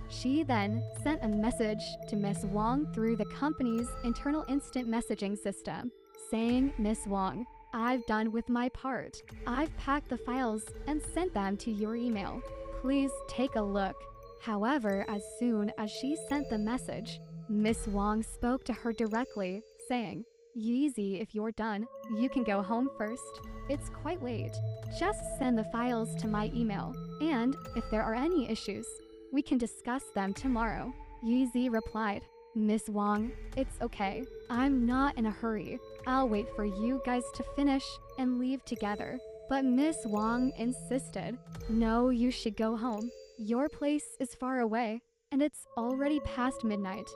She then sent a message to Miss Wong through the company's internal instant messaging system, saying, "Miss Wong, I've done with my part. I've packed the files and sent them to your email. Please take a look." However, as soon as she sent the message, Miss Wong spoke to her directly, saying, "Yeezy, if you're done, you can go home first. It's quite late. Just send the files to my email, and if there are any issues, we can discuss them tomorrow." Yeezy replied, "Miss Wong, it's okay. I'm not in a hurry. I'll wait for you guys to finish and leave together." But Miss Wong insisted, "No, you should go home. Your place is far away, and it's already past midnight.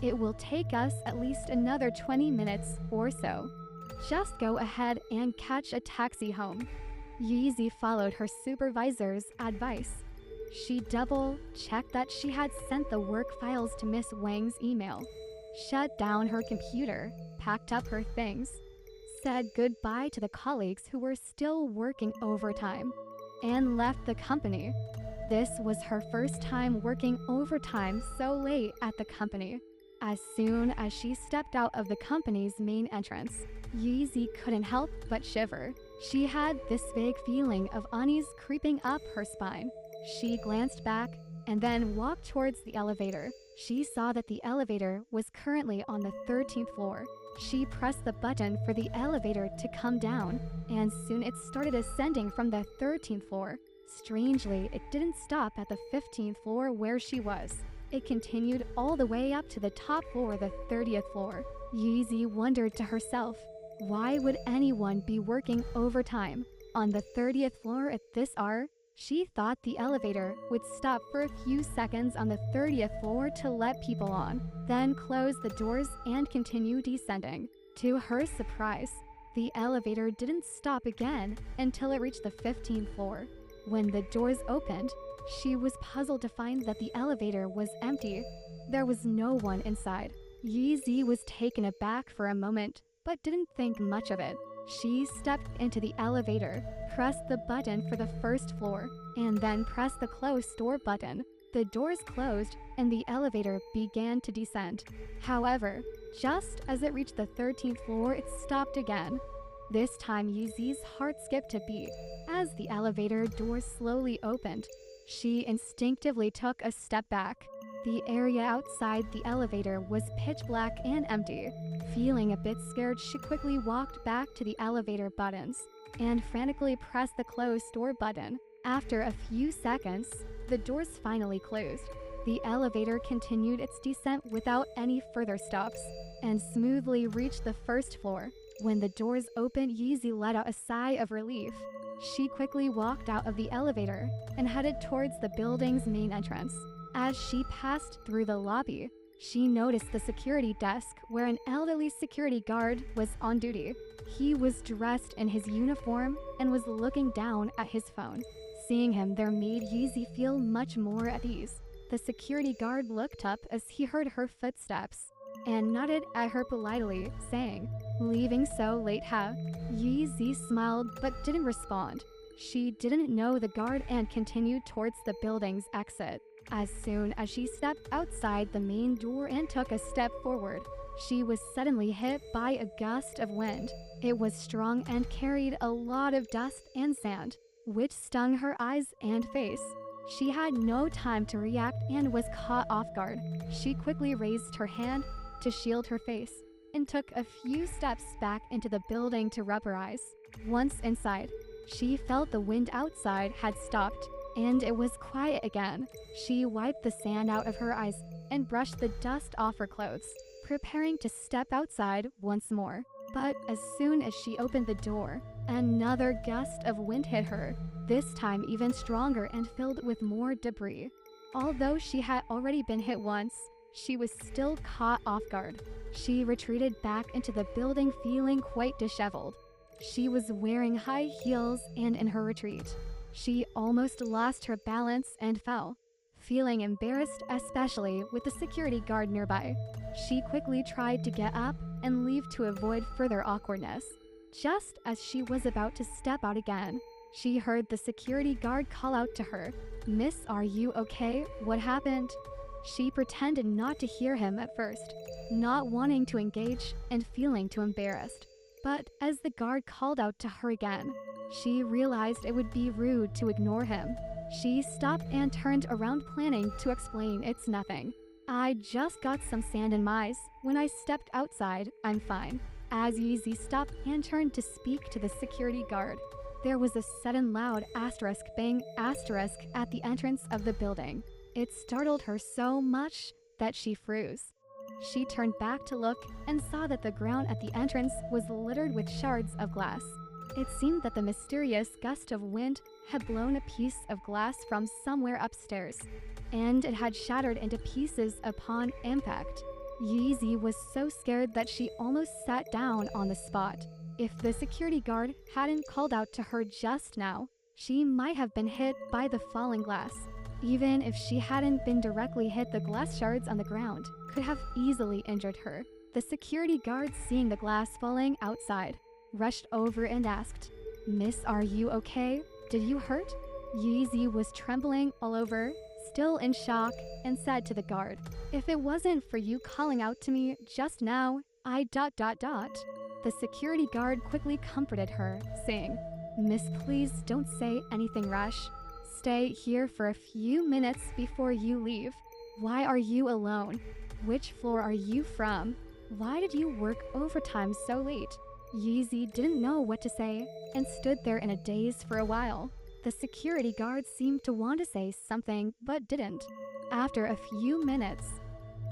It will take us at least another 20 minutes or so. Just go ahead and catch a taxi home." Yeezy followed her supervisor's advice. She double-checked that she had sent the work files to Miss Wang's email, shut down her computer, packed up her things, said goodbye to the colleagues who were still working overtime, and left the company. This was her first time working overtime so late at the company. As soon as she stepped out of the company's main entrance, Yeezy couldn't help but shiver. She had this vague feeling of unease creeping up her spine. She glanced back and then walked towards the elevator. She saw that the elevator was currently on the 13th floor. She pressed the button for the elevator to come down, and soon it started ascending from the 13th floor. Strangely, it didn't stop at the 15th floor where she was. It continued all the way up to the top floor, the 30th floor. Yeezy wondered to herself, why would anyone be working overtime on the 30th floor at this hour? She thought the elevator would stop for a few seconds on the 30th floor to let people on, then close the doors and continue descending. To her surprise, the elevator didn't stop again until it reached the 15th floor. When the doors opened, she was puzzled to find that the elevator was empty. There was no one inside. Yeezy was taken aback for a moment, but didn't think much of it. She stepped into the elevator, pressed the button for the first floor, and then pressed the close door button. The doors closed, and the elevator began to descend. However, just as it reached the 13th floor, it stopped again. This time, Yeezy's heart skipped a beat. As the elevator doors slowly opened, she instinctively took a step back. The area outside the elevator was pitch black and empty. Feeling a bit scared, she quickly walked back to the elevator buttons and frantically pressed the close door button. After a few seconds, the doors finally closed. The elevator continued its descent without any further stops and smoothly reached the first floor. When the doors opened, Yeezy let out a sigh of relief. She quickly walked out of the elevator and headed towards the building's main entrance. As she passed through the lobby, she noticed the security desk where an elderly security guard was on duty. He was dressed in his uniform and was looking down at his phone. Seeing him there made Yeezy feel much more at ease. The security guard looked up as he heard her footsteps and nodded at her politely, saying, "Leaving so late, huh?" Yeezy smiled but didn't respond. She didn't know the guard and continued towards the building's exit. As soon as she stepped outside the main door and took a step forward, she was suddenly hit by a gust of wind. It was strong and carried a lot of dust and sand, which stung her eyes and face. She had no time to react and was caught off guard. She quickly raised her hand to shield her face and took a few steps back into the building to rub her eyes. Once inside, she felt the wind outside had stopped and it was quiet again. She wiped the sand out of her eyes and brushed the dust off her clothes, preparing to step outside once more. But as soon as she opened the door, another gust of wind hit her, this time even stronger and filled with more debris. Although she had already been hit once, she was still caught off guard. She retreated back into the building feeling quite disheveled. She was wearing high heels, and in her retreat, she almost lost her balance and fell. Feeling embarrassed, especially with the security guard nearby, she quickly tried to get up and leave to avoid further awkwardness. Just as she was about to step out again, she heard the security guard call out to her, "Miss, are you okay? What happened?" She pretended not to hear him at first, not wanting to engage and feeling too embarrassed. But as the guard called out to her again, she realized it would be rude to ignore him. She stopped and turned around, planning to explain it's nothing. I just got some sand in my eyes. When I stepped outside, I'm fine. As Yeezy stopped and turned to speak to the security guard, there was a sudden loud asterisk bang asterisk at the entrance of the building. It startled her so much that she froze. She turned back to look and saw that the ground at the entrance was littered with shards of glass. It seemed that the mysterious gust of wind had blown a piece of glass from somewhere upstairs, and it had shattered into pieces upon impact. Yeezy was so scared that she almost sat down on the spot. If the security guard hadn't called out to her just now, she might have been hit by the falling glass. Even if she hadn't been directly hit, the glass shards on the ground could have easily injured her. The security guard, seeing the glass falling outside, rushed over and asked, "Miss, are you okay? Did you hurt?" Yeezy was trembling all over, still in shock, and said to the guard, "If it wasn't for you calling out to me just now, I ... The security guard quickly comforted her, saying, "Miss, please don't say anything rash. Stay here for a few minutes before you leave. Why are you alone? Which floor are you from? Why did you work overtime so late?" Yeezy didn't know what to say and stood there in a daze for a while. The security guard seemed to want to say something but didn't. After a few minutes,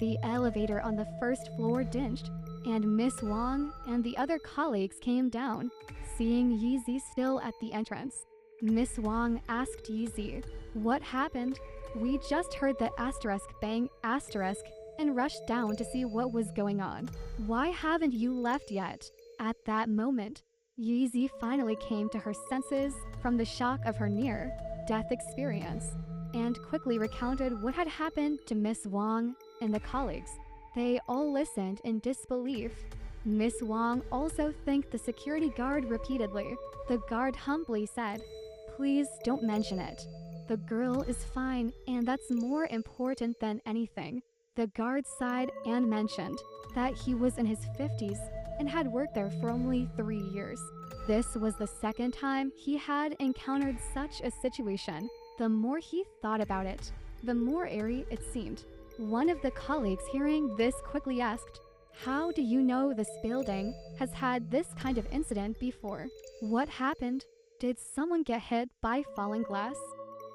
the elevator on the first floor dinged, and Miss Wong and the other colleagues came down, seeing Yeezy still at the entrance. Miss Wong asked Yeezy, "What happened?" "We just heard the asterisk bang asterisk and rushed down to see what was going on. Why haven't you left yet?" At that moment, Yeezy finally came to her senses from the shock of her near-death experience, and quickly recounted what had happened to Miss Wong and the colleagues. They all listened in disbelief. Miss Wong also thanked the security guard repeatedly. The guard humbly said, "Please don't mention it. The girl is fine, and that's more important than anything." The guard sighed and mentioned that he was in his 50s and had worked there for only 3 years. This was the second time he had encountered such a situation. The more he thought about it, the more eerie it seemed. One of the colleagues, hearing this, quickly asked, "How do you know this building has had this kind of incident before? What happened? Did someone get hit by falling glass?"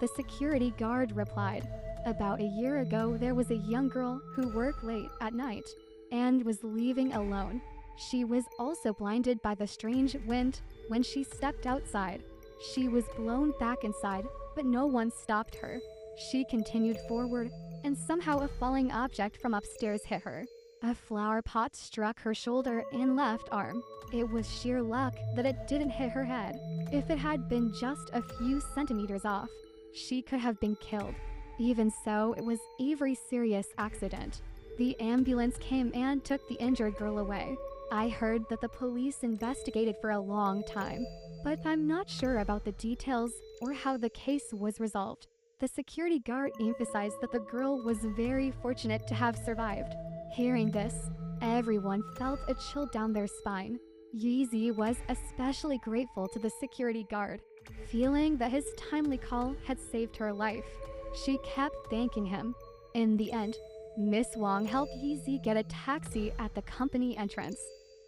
The security guard replied, "About a year ago, there was a young girl who worked late at night and was leaving alone. She was also blinded by the strange wind when she stepped outside. She was blown back inside, but no one stopped her. She continued forward, and somehow a falling object from upstairs hit her. A flower pot struck her shoulder and left arm. It was sheer luck that it didn't hit her head. If it had been just a few centimeters off, she could have been killed. Even so, it was a very serious accident. The ambulance came and took the injured girl away. I heard that the police investigated for a long time, but I'm not sure about the details or how the case was resolved." The security guard emphasized that the girl was very fortunate to have survived. Hearing this, everyone felt a chill down their spine. Yeezy was especially grateful to the security guard, feeling that his timely call had saved her life. She kept thanking him. In the end, Miss Wong helped Yeezy get a taxi at the company entrance.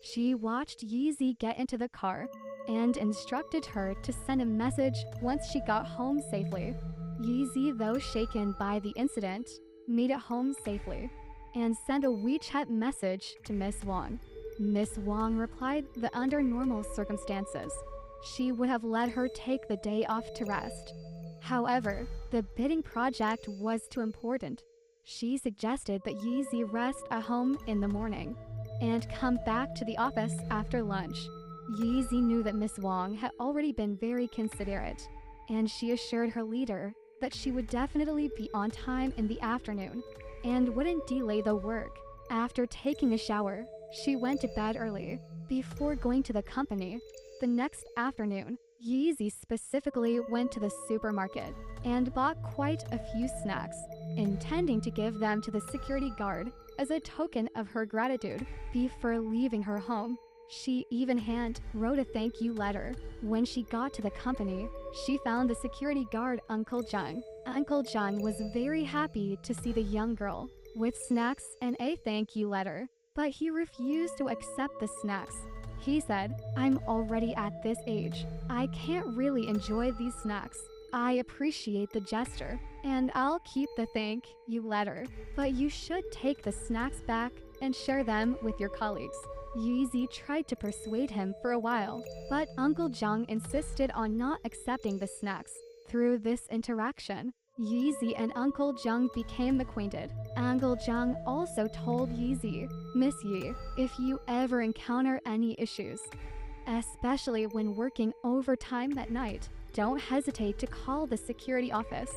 She watched Yeezy get into the car and instructed her to send a message once she got home safely. Yeezy, though shaken by the incident, made it home safely and sent a WeChat message to Miss Wong. Miss Wong replied that under normal circumstances, she would have let her take the day off to rest. However, the bidding project was too important. She suggested that Yeezy rest at home in the morning and come back to the office after lunch. Yeezy knew that Miss Wong had already been very considerate, and she assured her leader that she would definitely be on time in the afternoon and wouldn't delay the work. After taking a shower, she went to bed early before going to the company. The next afternoon, Yeezy specifically went to the supermarket and bought quite a few snacks, intending to give them to the security guard as a token of her gratitude before leaving her home. She even hand wrote a thank you letter. When she got to the company, she found the security guard Uncle Jung. Uncle Jung was very happy to see the young girl with snacks and a thank you letter, but he refused to accept the snacks. He said, "I'm already at this age. I can't really enjoy these snacks. I appreciate the gesture, and I'll keep the thank you letter, but you should take the snacks back and share them with your colleagues." Yeezy tried to persuade him for a while, but Uncle Jung insisted on not accepting the snacks. Through this interaction, Yeezy and Uncle Jung became acquainted. Uncle Jung also told Yeezy, "Miss Yi, if you ever encounter any issues, especially when working overtime at night, don't hesitate to call the security office.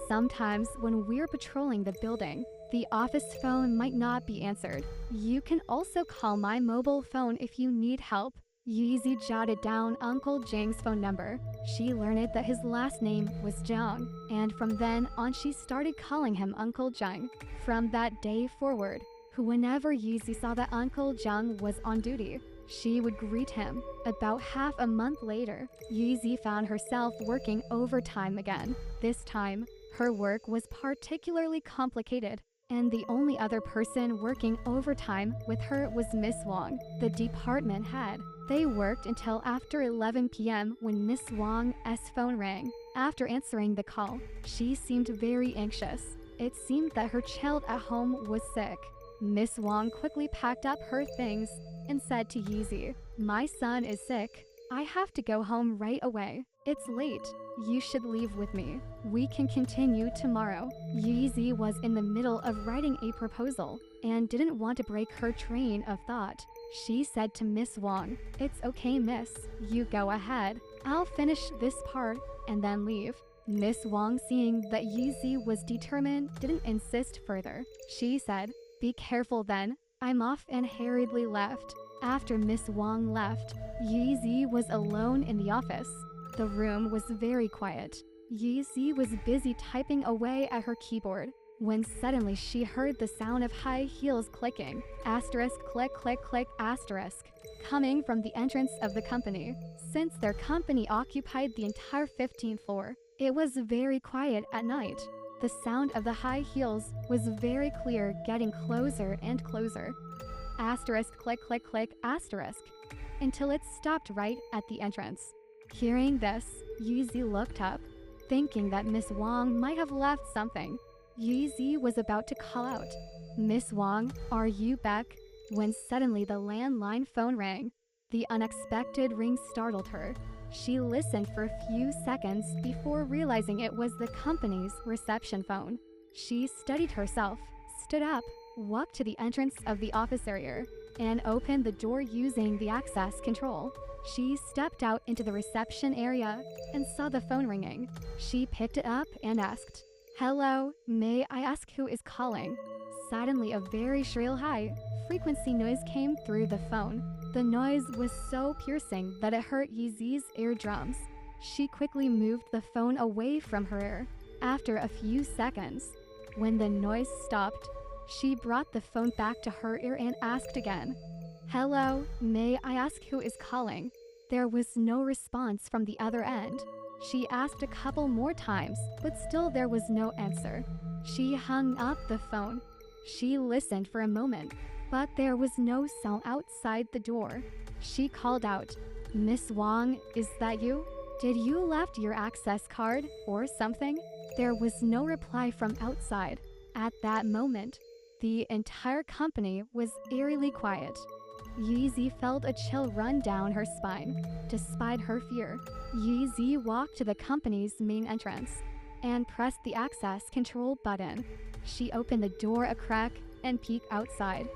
Sometimes when we're patrolling the building, the office phone might not be answered. You can also call my mobile phone if you need help." Yeezy jotted down Uncle Jung's phone number. She learned that his last name was Jung, and from then on she started calling him Uncle Jung. From that day forward, whenever Yeezy saw that Uncle Jung was on duty, she would greet him. About half a month later, Yeezy found herself working overtime again. This time, her work was particularly complicated, and the only other person working overtime with her was Miss Wong, the department head. They worked until after 11 p.m. when Miss Wong's phone rang. After answering the call, she seemed very anxious. It seemed that her child at home was sick. Miss Wong quickly packed up her things and said to Yeezy, "My son is sick. I have to go home right away. It's late. You should leave with me. We can continue tomorrow." Yeezy was in the middle of writing a proposal and didn't want to break her train of thought. She said to Miss Wong, "It's okay, miss. You go ahead. I'll finish this part and then leave." Miss Wong, seeing that Yeezy was determined, didn't insist further. She said, "Be careful then. I'm off," and hurriedly left. After Miss Wong left, Yeezy was alone in the office. The room was very quiet. Yeezy was busy typing away at her keyboard when suddenly she heard the sound of high heels clicking, asterisk click click click asterisk, coming from the entrance of the company. Since their company occupied the entire 15th floor, it was very quiet at night. The sound of the high heels was very clear, getting closer and closer. Asterisk click click click asterisk, until it stopped right at the entrance. Hearing this, Yeezy looked up, thinking that Miss Wong might have left something. Yeezy was about to call out, "Miss Wong, are you back?" when suddenly the landline phone rang. The unexpected ring startled her. She listened for a few seconds before realizing it was the company's reception phone. She steadied herself, stood up, walked to the entrance of the office area, and opened the door using the access control. She stepped out into the reception area and saw the phone ringing. She picked it up and asked, "Hello, may I ask who is calling?" Suddenly, a very shrill high-frequency noise came through the phone. The noise was so piercing that it hurt Yeezy's eardrums. She quickly moved the phone away from her ear. After a few seconds, when the noise stopped, she brought the phone back to her ear and asked again, "Hello, may I ask who is calling?" There was no response from the other end. She asked a couple more times, but still there was no answer. She hung up the phone. She listened for a moment, but there was no sound outside the door. She called out, "Miss Wong, is that you? Did you left your access card or something?" There was no reply from outside. At that moment, the entire company was eerily quiet. Yeezy felt a chill run down her spine. Despite her fear, Yeezy walked to the company's main entrance and pressed the access control button. She opened the door a crack and peeked outside.